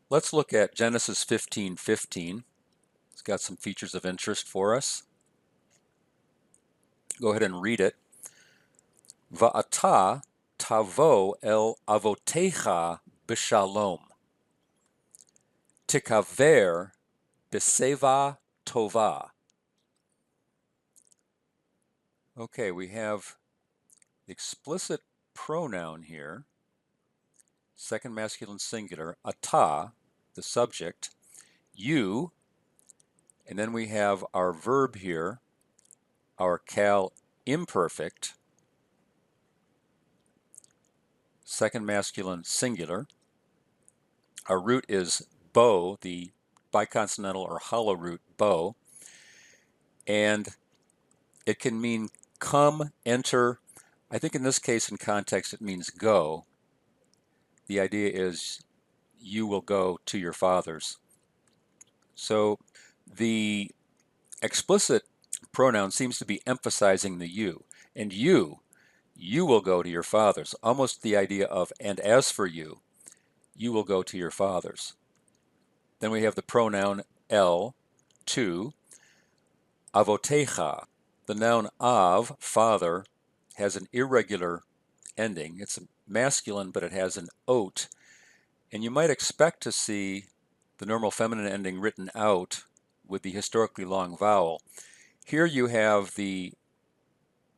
Let's look at Genesis 15:15. It's got some features of interest for us. Go ahead and read it. Va'ata tavo el avotecha b'shalom. Tikaver b'seva tova. Okay, we have the explicit pronoun here, second masculine singular, ata, the subject, you, and then we have our verb here, our cal imperfect, second masculine singular. Our root is bo, the biconsonantal or hollow root bo, and it can mean come, enter. I think in this case, in context, it means go. The idea is you will go to your fathers. So the explicit pronoun seems to be emphasizing the you, and you will go to your fathers. Almost the idea of, and as for you will go to your fathers. Then we have the pronoun el, to, avotecha. The noun av, father, has an irregular ending. It's masculine, but it has an ot. And you might expect to see the normal feminine ending written out with the historically long vowel. Here you have the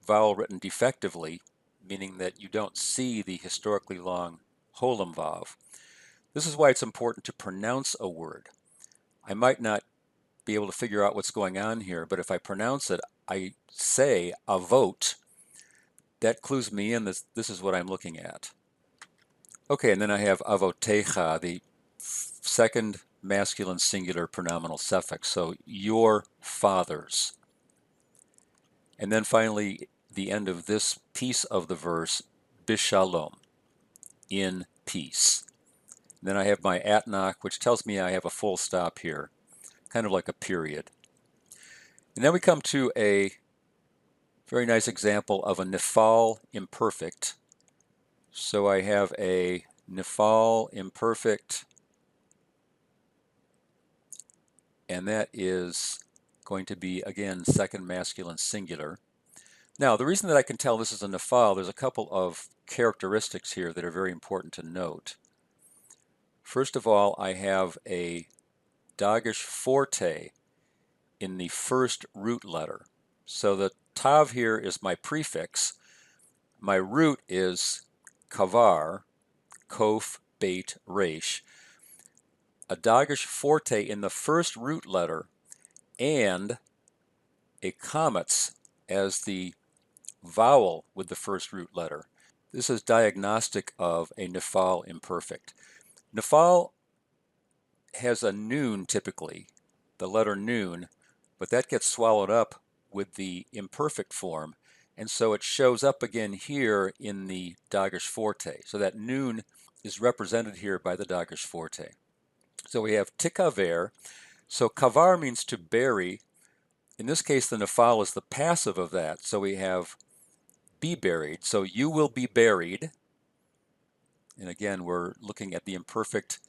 vowel written defectively, meaning that you don't see the historically long holem vav. This is why it's important to pronounce a word. I might not be able to figure out what's going on here, but if I pronounce it, I say avot, that clues me in. This is what I'm looking at. Okay, and then I have avotecha, the second masculine singular pronominal suffix, so your fathers. And then finally, the end of this piece of the verse, bishalom, in peace. And then I have my atnach, which tells me I have a full stop here, kind of like a period. And then we come to a very nice example of a Nifal imperfect. So I have a Nifal imperfect, and that is going to be, again, second masculine singular. Now, the reason that I can tell this is a Nifal, there's a couple of characteristics here that are very important to note. First of all, I have a Dagesh forte in the first root letter. So the tav here is my prefix. My root is kavar, kof, beit, resh. A Dagesh forte in the first root letter and a kametz as the vowel with the first root letter. This is diagnostic of a Nifal imperfect. Nifal has a noon typically, the letter noon, but that gets swallowed up with the imperfect form, and so it shows up again here in the Dagesh forte. So that noon is represented here by the Dagesh forte. So we have tikaver. So kavar means to bury. In this case, the Nifal is the passive of that. So we have be buried. So you will be buried. And again, we're looking at the imperfect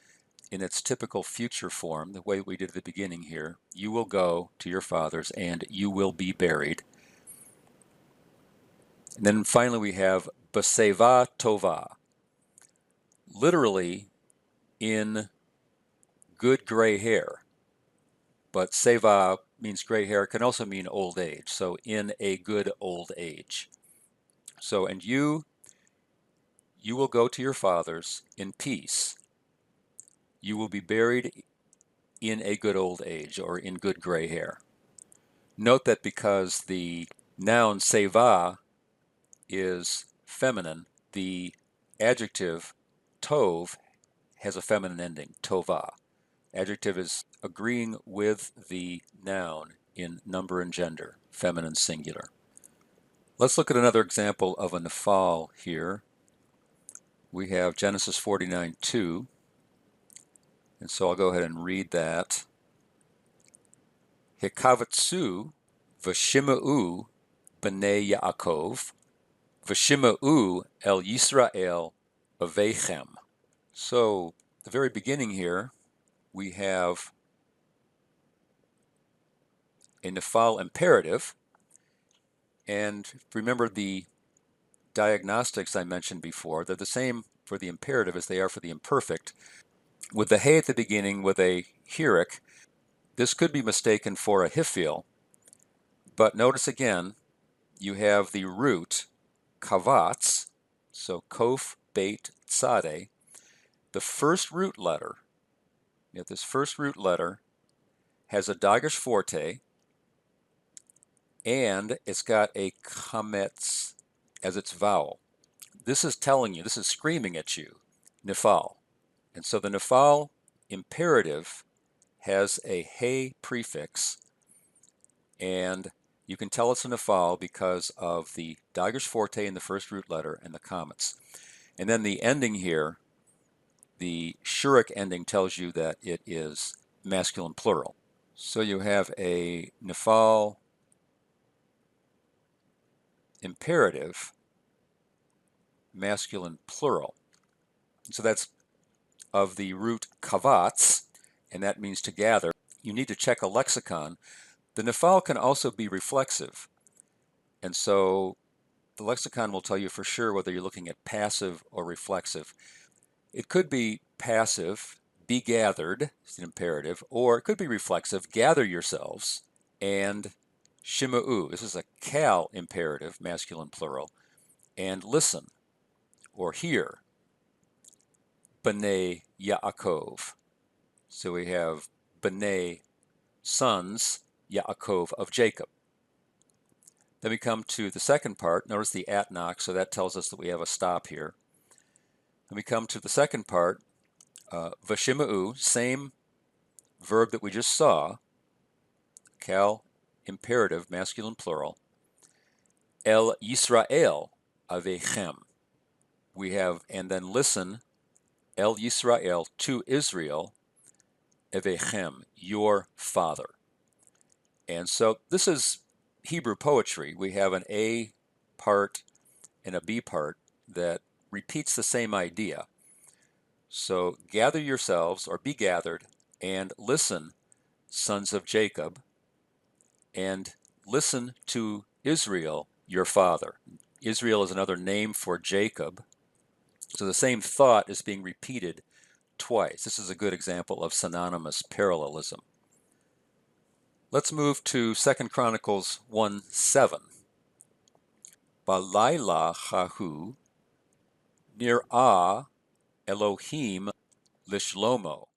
in its typical future form, the way we did at the beginning here. You will go to your fathers and you will be buried. And then finally we have baseva tova. Literally in good gray hair. But seva means gray hair, can also mean old age. So in a good old age. So, and you will go to your fathers in peace. You will be buried in a good old age or in good gray hair. Note that because the noun seva is feminine, the adjective tov has a feminine ending, tova. Adjective is agreeing with the noun in number and gender, feminine singular. Let's look at another example of a nifal here. We have Genesis 49:2, and so I'll go ahead and read that. Hikavatsu v'shima'u b'nei Yaakov v'shima'u el Yisrael avechem. So the very beginning here, we have a Nifal imperative. And remember the diagnostics I mentioned before, they're the same for the imperative as they are for the imperfect. With the hey at the beginning with a hierarch, this could be mistaken for a hifil, but notice again, you have the root kavatz, so kof, beit, tzade. The first root letter, you have this first root letter, has a dagesh forte, and it's got a kametz as its vowel. This is telling you, this is screaming at you, nifal. And so the nifal imperative has a hey prefix, and you can tell it's a nifal because of the dagesh forte in the first root letter and the comets. And then the ending here, the shuruk ending, tells you that it is masculine plural. So you have a nifal imperative, masculine plural. So that's of the root kavatz, and that means to gather. You need to check a lexicon. The nifal can also be reflexive, and so the lexicon will tell you for sure whether you're looking at passive or reflexive. It could be passive, be gathered, it's an imperative, or it could be reflexive, gather yourselves, and shima'u, this is a kal imperative, masculine plural, and listen, or hear, b'nai Yaakov. So we have b'nai, sons, Yaakov of Jacob. Then we come to the second part. Notice the atnach, so that tells us that we have a stop here. Then we come to the second part, v'shima'u, same verb that we just saw, kal imperative, masculine plural, el Yisrael avechem. We have, and then listen, el Yisrael, to Israel, avechem, your father. And so this is Hebrew poetry. We have an A part and a B part that repeats the same idea. So gather yourselves, or be gathered, and listen, sons of Jacob, and listen to Israel, your father. Israel is another name for Jacob. So the same thought is being repeated twice. This is a good example of synonymous parallelism. Let's move to 2 Chronicles 1:7. Balayla chahu nir'ah Elohim lishlomo.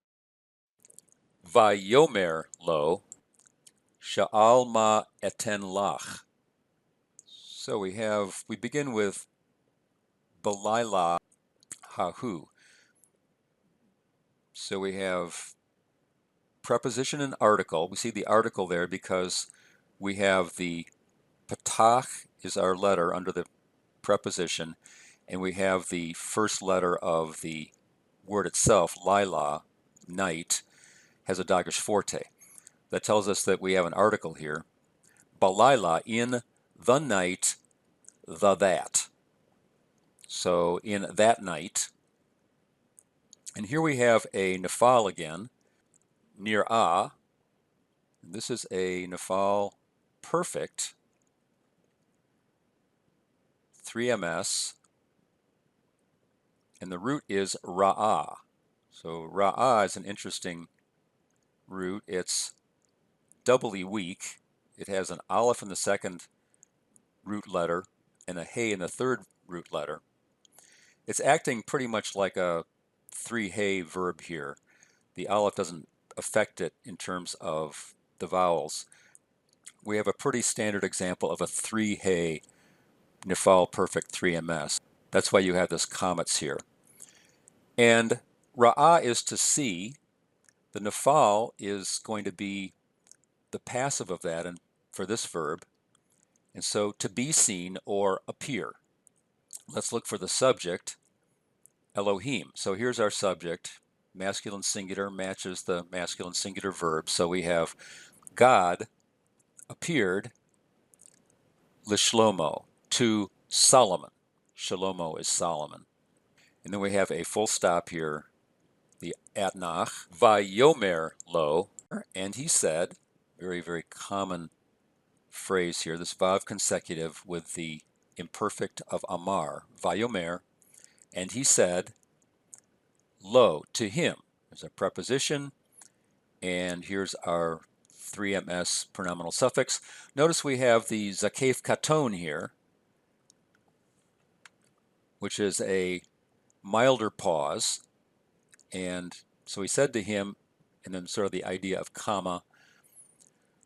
Vayomer lo sha'al ma eten lach. So we begin with Balayla hahu. So we have preposition and article. We see the article there because we have the patach is our letter under the preposition, and we have the first letter of the word itself, lila, night, has a dagesh forte. That tells us that we have an article here. Balayla, in the night, the that. So in that night. And here we have a nifal again, near a. This is a nifal perfect, 3ms, and the root is ra'ah. So ra'ah is an interesting root. It's doubly weak. It has an aleph in the second root letter and a hey in the third root letter. It's acting pretty much like a 3-hey verb here. The aleph doesn't affect it in terms of the vowels. We have a pretty standard example of a 3-hey Nifal perfect 3ms. That's why you have this comets here. And ra'ah is to see. The Nifal is going to be the passive of that and for this verb. And so to be seen or appear. Let's look for the subject, Elohim. So here's our subject. Masculine singular matches the masculine singular verb. So we have God appeared l'shlomo, to Solomon. Shlomo is Solomon. And then we have a full stop here. the atnach, vayomer lo, and he said, very, very common phrase here, this vav consecutive with the imperfect of amar, vayomer, and he said, lo, to him. There's a preposition, and here's our 3ms pronominal suffix. Notice we have the zakef katon here, which is a milder pause, and so he said to him, and then sort of the idea of comma,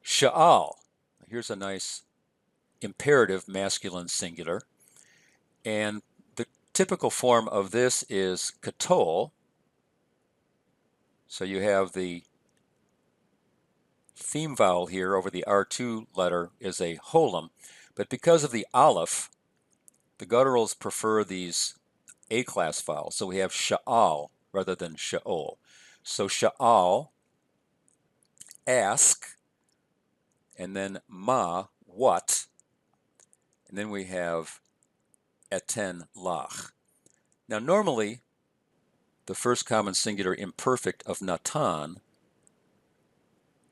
sha'al. Here's a nice imperative masculine singular, and the typical form of this is katol. So you have the theme vowel here over the R2 letter is a holum, but because of the aleph, the gutturals prefer these A-class vowels. So we have sha'al rather than sha'ol. So sha'al, ask, and then ma, what, and then we have eten lach. Now normally, the first common singular imperfect of natan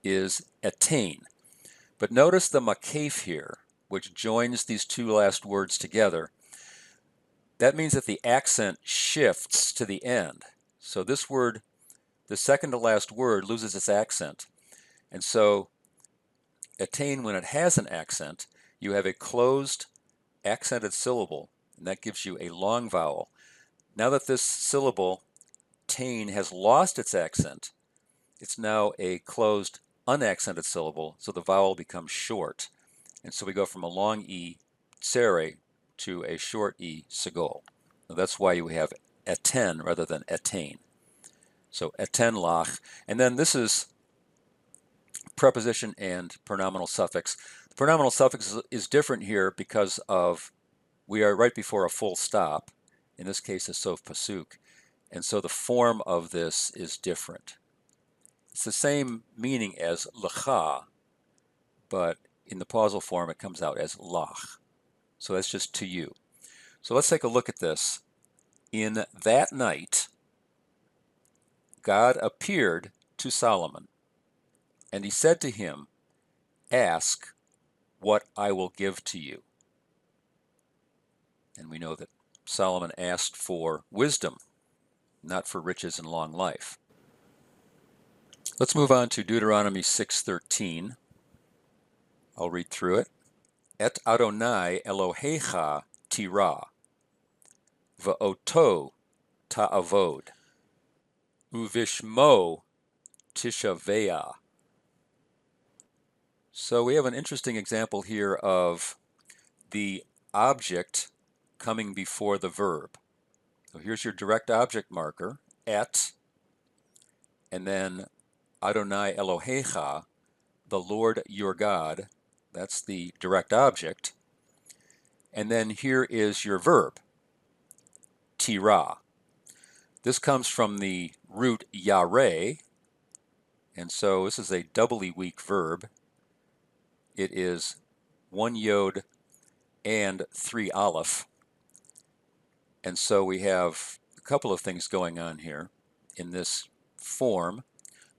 is etain. But notice the makef here, which joins these two last words together. That means that the accent shifts to the end. So this word, the second to last word, loses its accent. And so attain, when it has an accent, you have a closed accented syllable, and that gives you a long vowel. Now that this syllable, tain, has lost its accent, it's now a closed unaccented syllable, so the vowel becomes short. And so we go from a long E, tsere, to a short E, segol. Now that's why you have eten rather than etain. So eten lach. And then this is preposition and pronominal suffix. The pronominal suffix is different here because of we are right before a full stop, in this case a sof pasuk, and so the form of this is different. It's the same meaning as lecha, but in the pausal form it comes out as lach. So that's just to you. So let's take a look at this. In that night, God appeared to Solomon, and he said to him, ask what I will give to you. And we know that Solomon asked for wisdom, not for riches and long life. Let's move on to Deuteronomy 6:13. I'll read through it. Et Adonai Elohecha tira, va'oto ta'avod, uvishmo tishaveah. So we have an interesting example here of the object coming before the verb. So here's your direct object marker, et, and then Adonai Elohecha, the Lord your God. That's the direct object. And then here is your verb, tira. This comes from the root yare, and so this is a doubly weak verb. It is 1 yod and 3 aleph. And so we have a couple of things going on here in this form,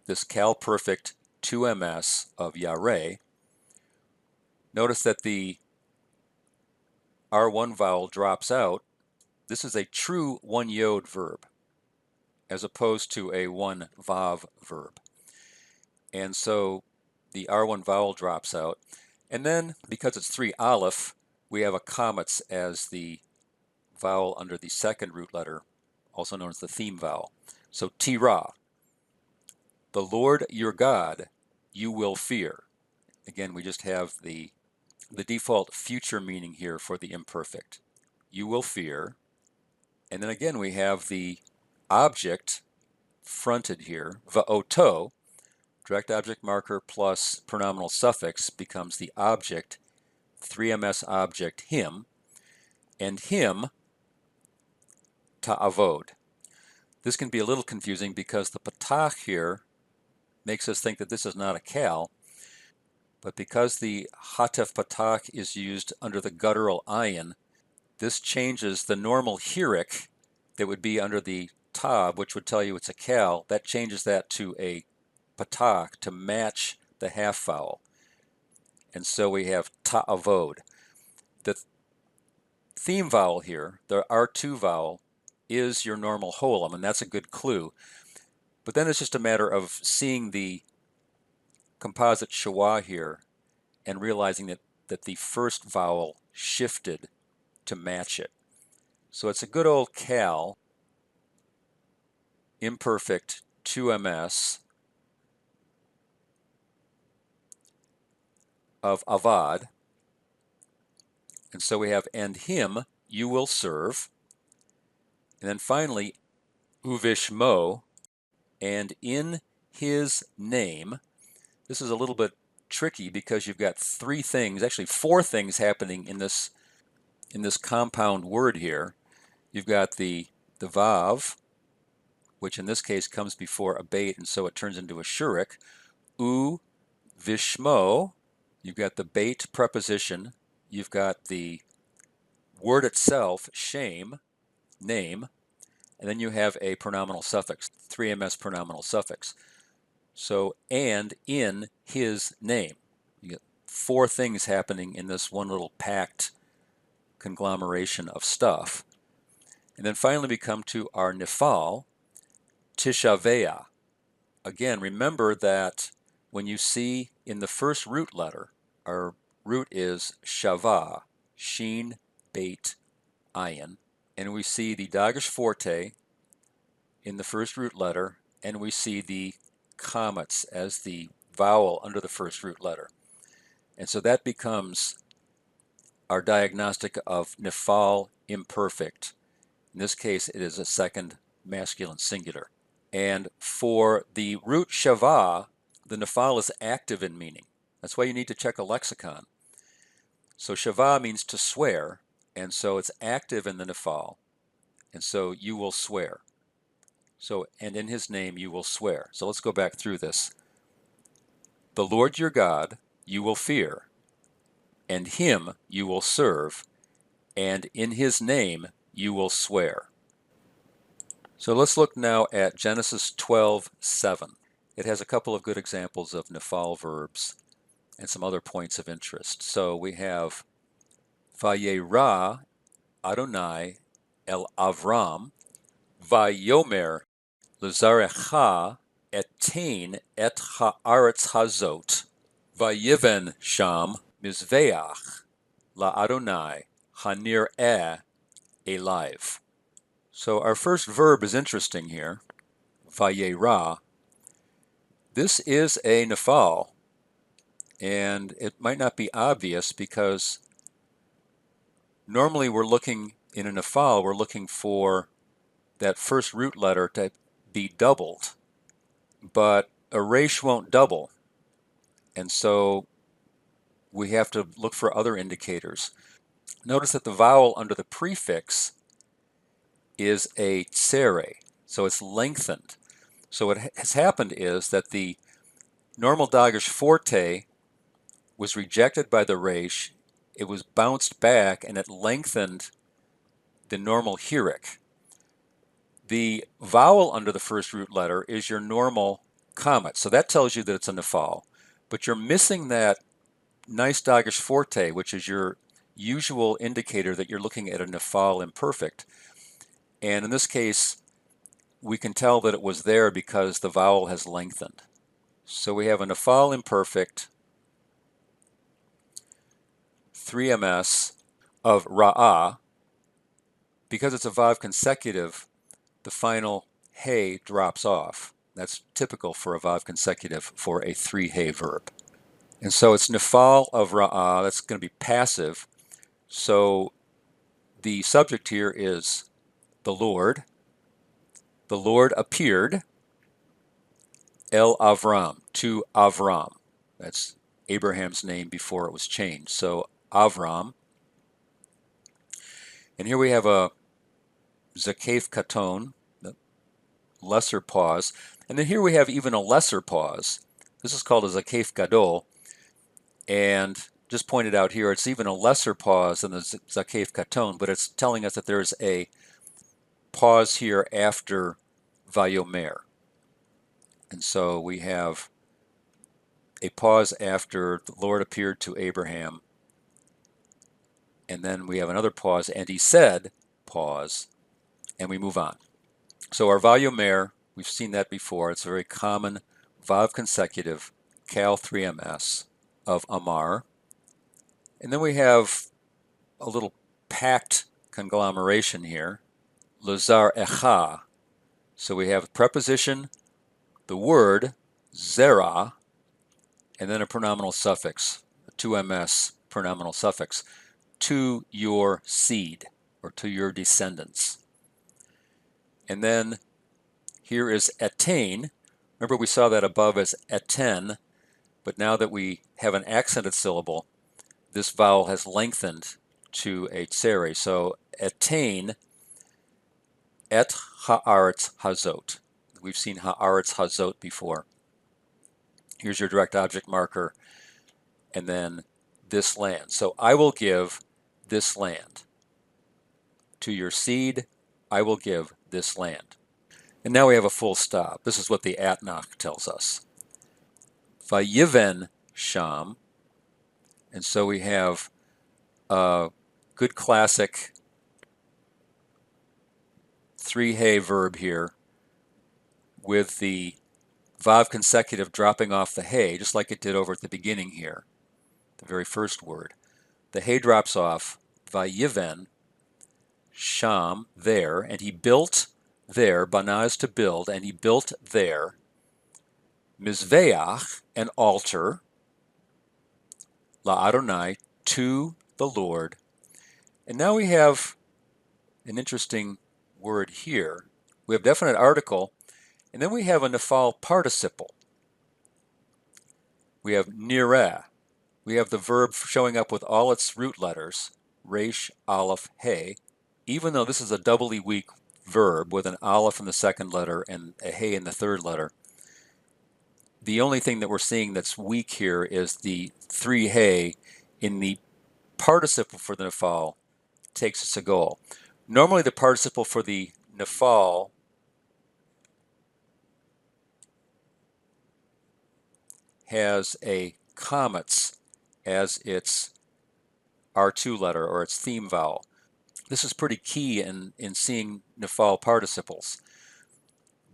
this cal perfect 2ms of yare. Notice that the R1 vowel drops out. This is a true 1 yod verb as opposed to a 1 vav verb. And so the R1 vowel drops out. And then because it's 3 aleph, we have a kametz as the vowel under the second root letter, also known as the theme vowel. So tira, the Lord your God you will fear. Again, we just have the default future meaning here for the imperfect. You will fear. And then again we have the object fronted here, va'oto, direct object marker plus pronominal suffix becomes the object, 3ms object him, and him ta'avod. This can be a little confusing because the patach here makes us think that this is not a cal, but because the hatef patach is used under the guttural ayin, this changes the normal hirik that would be under the tav, which would tell you it's a cal, that changes that to a patak to match the half vowel. And so we have ta'avod. The theme vowel here, the R2 vowel, is your normal holum, and that's a good clue. But then it's just a matter of seeing the composite schwa here and realizing that the first vowel shifted to match it. So it's a good old cal, imperfect 2ms of avad. And so we have, and him you will serve. And then finally, uvishmo, and in his name. This is a little bit tricky because you've got three things, actually four things happening in this compound word here. You've got the vav, which in this case comes before a bait, and so it turns into a shurik. U vishmo, you've got the bait preposition, you've got the word itself, shame, name, and then you have a pronominal suffix, 3ms pronominal suffix. So, and in his name. You get four things happening in this one little packed conglomeration of stuff. And then finally we come to our Nifal, Tishavea. Again, remember that when you see in the first root letter, our root is Shava, Sheen, Beit, Ayin. And we see the Dagesh Forte in the first root letter, and we see the comets as the vowel under the first root letter. And so that becomes our diagnostic of Nifal imperfect. In this case, it is a second masculine singular. And for the root Shava, the Nifal is active in meaning. That's why you need to check a lexicon. So Shava means to swear, and so it's active in the Nifal. And so you will swear. So, and in his name you will swear. So let's go back through this. The Lord your God you will fear, and him you will serve, and in his name you will swear. So let's look now at Genesis 12:7. It has a couple of good examples of Nifal verbs and some other points of interest. So we have Vayera Adonai el Avram, Vayomer Lazarecha etain et haaretz hazot, Vayiven sham mizveach la Adonai hanir elive. So our first verb is interesting here, Vayera. This is a Nifal, and it might not be obvious because normally we're looking in a Nifal, we're looking for that first root letter to be doubled, but a resh won't double, and so we have to look for other indicators. Notice that the vowel under the prefix is a tsere, so it's lengthened. So what has happened is that the normal Dagesh Forte was rejected by the resh, it was bounced back, and it lengthened the normal hirik. The vowel under the first root letter is your normal comet, so that tells you that it's a Nifal. But you're missing that nice Dagesh Forte, which is your usual indicator that you're looking at a Nifal imperfect. And in this case, we can tell that it was there because the vowel has lengthened. So we have a Nifal imperfect, 3ms of Ra'ah. Because it's a Vav consecutive, the final hey drops off. That's typical for a Vav consecutive for a 3-hey verb. And so it's Nifal of Ra'ah, that's going to be passive. So the subject here is the Lord. The Lord appeared, El Avram, to Avram. That's Abraham's name before it was changed. So Avram. And here we have a Zakef Katon, lesser pause. And then here we have even a lesser pause. This is called a Zakef Gadol. And just pointed out here, it's even a lesser pause than the Zakef Katon, but it's telling us that there's a pause here after vayomer. And so we have a pause after the Lord appeared to Abraham, and then we have another pause, and he said, pause, and we move on. So our vayomer, we've seen that before. It's a very common vav consecutive, cal 3ms of amar. And then we have a little packed conglomeration here, lazar echa. So we have preposition, the word, zera, and then a pronominal suffix, a 2ms pronominal suffix, to your seed, or to your descendants. And then here is attain. Remember we saw that above as aten, but now that we have an accented syllable, this vowel has lengthened to a tsere. So attain, et haaretz hazot. We've seen haaretz hazot before. Here's your direct object marker, and then this land. So I will give this land. To your seed, I will give this land. And now we have a full stop. This is what the Atnach tells us. Vayiven sham. And so we have a good classic 3-hay verb here with the vav consecutive dropping off the hay, just like it did over at the beginning here, the very first word. The hay drops off, vayiven, sham, there, and he built there, bana is to build, and he built there, mizveach, an altar, la Adonai, to the Lord. And now we have an interesting word here. We have definite article, and then we have a Nifal participle. We have nireh. We have the verb showing up with all its root letters, resh, aleph, hey, even though this is a doubly weak verb with an aleph in the second letter and a hey in the third letter. The only thing that we're seeing that's weak here is the 3 hey in the participle for the Nifal takes us a goal. Normally the participle for the Nifal has a comets as its R2 letter or its theme vowel. This is pretty key in seeing Nifal participles.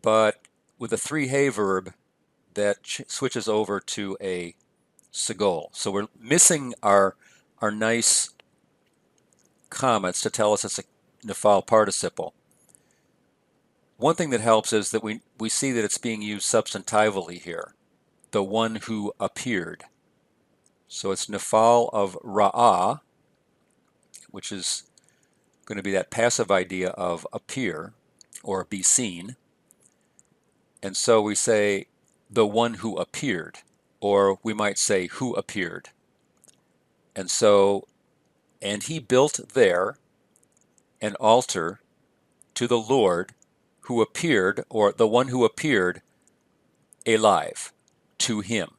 But with a 3 hey verb, that switches over to a segol. So we're missing our nice comets to tell us it's a Nifal participle. One thing that helps is that we see that it's being used substantively here. The one who appeared. So it's Nifal of Ra'ah, which is going to be that passive idea of appear or be seen. And so we say the one who appeared, or we might say who appeared. And so, and he built there an altar to the Lord who appeared, or the one who appeared alive, to him.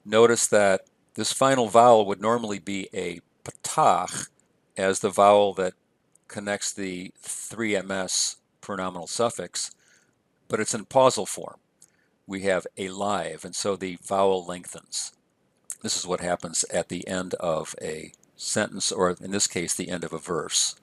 Notice that this final vowel would normally be a patach as the vowel that connects the 3ms pronominal suffix, but it's in pausal form. We have alive, and so the vowel lengthens. This is what happens at the end of a sentence, or in this case, the end of a verse.